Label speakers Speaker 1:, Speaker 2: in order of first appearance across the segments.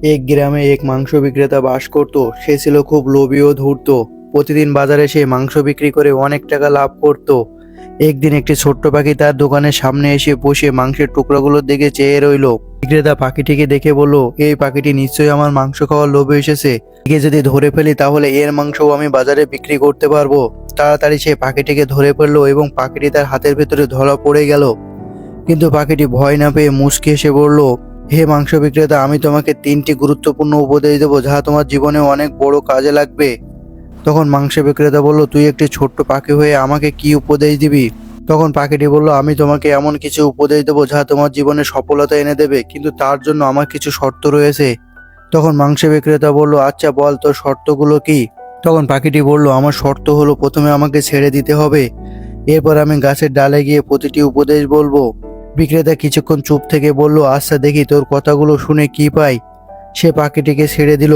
Speaker 1: এক গ্রামে এক মাংস বিক্রেতা বাস করত। সে ছিল খুব লোভী ও ধূর্ত। প্রতিদিন বাজারে সে মাংস বিক্রি করে অনেক টাকা লাভ করত। একদিন একটি ছোট্ট পাখি তার দোকানের সামনে এসে বসে মাংসের টুকরাগুলোর দিকে চেয়ে রইল। বিক্রেতা পাখিটিকে দেখে বলল, এই পাখিটি নিশ্চয়ই আমার মাংস খাওয়ার লোভে এসেছে। একে যদি ধরে ফেলি তাহলে এর মাংসও আমি বাজারে বিক্রি করতে পারবো। তাড়াতাড়ি সে পাখিটিকে ধরে ফেললো এবং পাখিটি তার হাতের ভেতরে ধরা পড়ে গেল। কিন্তু পাখিটি ভয় না পেয়ে মুচকি হেসে বলল, হে মাংস বিক্রেতা, আমি তোমাকে 3টি গুরুত্বপূর্ণ উপদেশ দেবো যা তোমার জীবনে অনেক বড় কাজে লাগবে। তখন মাংস বিক্রেতা বলল, তুই একটি ছোট্ট পাখি হয়ে আমাকে কি উপদেশ দিবি? তখন পাখিটি বলল, আমি তোমাকে এমন কিছু উপদেশ দেবো যা তোমার জীবনে সফলতা এনে দেবে, কিন্তু তার জন্য আমার কিছু শর্ত রয়েছে। তখন মাংস বিক্রেতা বলল, আচ্ছা বল, তোর শর্তগুলো কি? তখন পাখিটি বলল, আমার শর্ত হলো প্রথমে আমাকে ছেড়ে দিতে হবে, এরপর আমি গাছের ডালে গিয়ে প্রতিটি উপদেশ বলবো। বিক্রেতা কিছুক্ষণ চুপ থেকে বলল, আচ্ছা দেখি তোর কথাগুলো শুনে কি পাই। সে পাখিটিকে ছেড়ে দিল।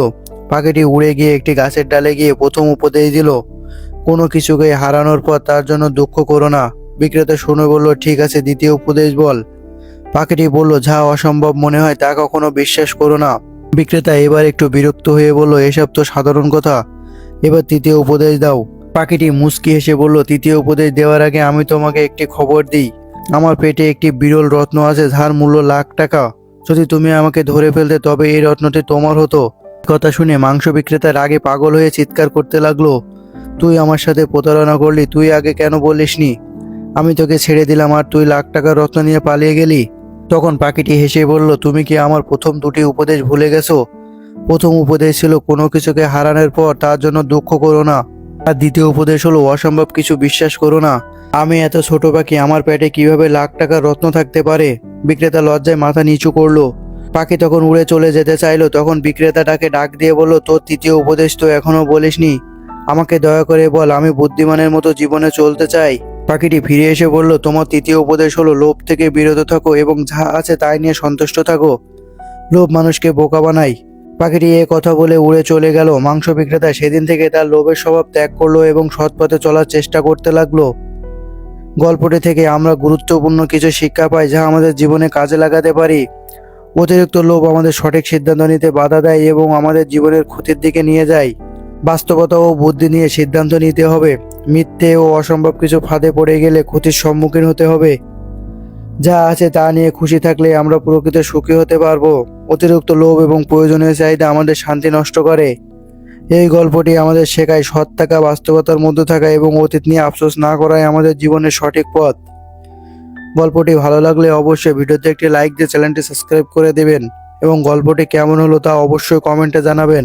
Speaker 1: পাখিটি উড়ে গিয়ে একটি গাছের ডালে গিয়ে প্রথম উপদেশ দিল, কোনো কিছুকে হারানোর পর তার জন্য দুঃখ করো না। বিক্রেতা শুনে বলল, ঠিক আছে, দ্বিতীয় উপদেশ বল। পাখিটি বলল, যা অসম্ভব মনে হয় তা কখনো বিশ্বাস করো না। বিক্রেতা এবার একটু বিরক্ত হয়ে বলল, এসব তো সাধারণ কথা, এবার তৃতীয় উপদেশ দাও। পাখিটি মুচকি হেসে বলল, তৃতীয় উপদেশ দেওয়ার আগে আমি তোমাকে একটি খবর দিই। আমার পেটে একটি বিরল রত্ন আছে যার মূল্য লাখ টাকা। যদি তুমি আমাকে ধরে ফেলতে তবে এই রত্নটি তোমার হতো। কথা শুনে মাংস বিক্রেতা রাগে পাগল হয়ে চিৎকার করতে লাগলো, তুই আমার সাথে প্রতারণা করলি, তুই আগে কেন বলিসনি? আমি তোকে ছেড়ে দিলাম আর তুই লাখ টাকার রত্ন নিয়ে পালিয়ে গেলি। তখন পাখিটি হেসে বলল, তুমি কি আমার প্রথম 2টি উপদেশ ভুলে গেছো? প্রথম উপদেশ ছিল কোনো কিছুকে হারানোর পর তার জন্য দুঃখ করো না, আর দ্বিতীয় উপদেশ হলো অসম্ভব কিছু বিশ্বাস করো না। আমি এত ছোট পাখি, আমার পেটে কিভাবে লাখ টাকার রত্ন থাকতে পারে? বিক্রেতা লজ্জায় মাথা নিচু করলো। পাখি তখন উড়ে চলে যেতে চাইলো। তখন বিক্রেতাটাকে ডাক দিয়ে বলল, তোর তৃতীয় উপদেশ তো এখনো বলিসনি, আমাকে দয়া করে বল, আমি বুদ্ধিমানের মতো জীবনে চলতে চাই। পাখিটি ফিরে এসে বলল, তোমার তৃতীয় উপদেশ হলো লোভ থেকে বিরত থাকো এবং যা আছে তাই নিয়ে সন্তুষ্ট থাকো। লোভ মানুষকে বোকা বানায়। পাখিটি এ কথা বলে উড়ে চলে গেল। মাংস বিক্রেতা সেদিন থেকে তার লোভের স্বভাব ত্যাগ করলো এবং সৎ পথে চলার চেষ্টা করতে লাগলো। গল্পটি থেকে আমরা গুরুত্বপূর্ণ কিছু শিক্ষা পাই যা আমাদের জীবনে কাজে লাগাতে পারি। অতিরিক্ত লোভ আমাদের সঠিক সিদ্ধান্ত নিতে বাধা দেয় এবং আমাদের জীবনের ক্ষতির দিকে নিয়ে যায়। বাস্তবতা ও বুদ্ধি নিয়ে সিদ্ধান্ত নিতে হবে। মিথ্যে ও অসম্ভব কিছু ফাঁদে পড়ে গেলে ক্ষতির সম্মুখীন হতে হবে। যা আছে তা নিয়ে খুশি থাকলে আমরা প্রকৃত সুখী হতে পারবো। অতিরিক্ত লোভ এবং প্রয়োজনীয় চাহিদা আমাদের শান্তি নষ্ট করে। এই গল্পটি আমাদের শেখায় সৎ থাকা, বাস্তবতার মধ্যে থাকা এবং অতীত নিয়ে আফসোস না করাই আমাদের জীবনের সঠিক পথ। গল্পটি ভালো লাগলে অবশ্যই ভিডিওতে একটি লাইক দিয়ে চ্যানেলটি সাবস্ক্রাইব করে দেবেন এবং গল্পটি কেমন হলো তা অবশ্যই কমেন্টে জানাবেন।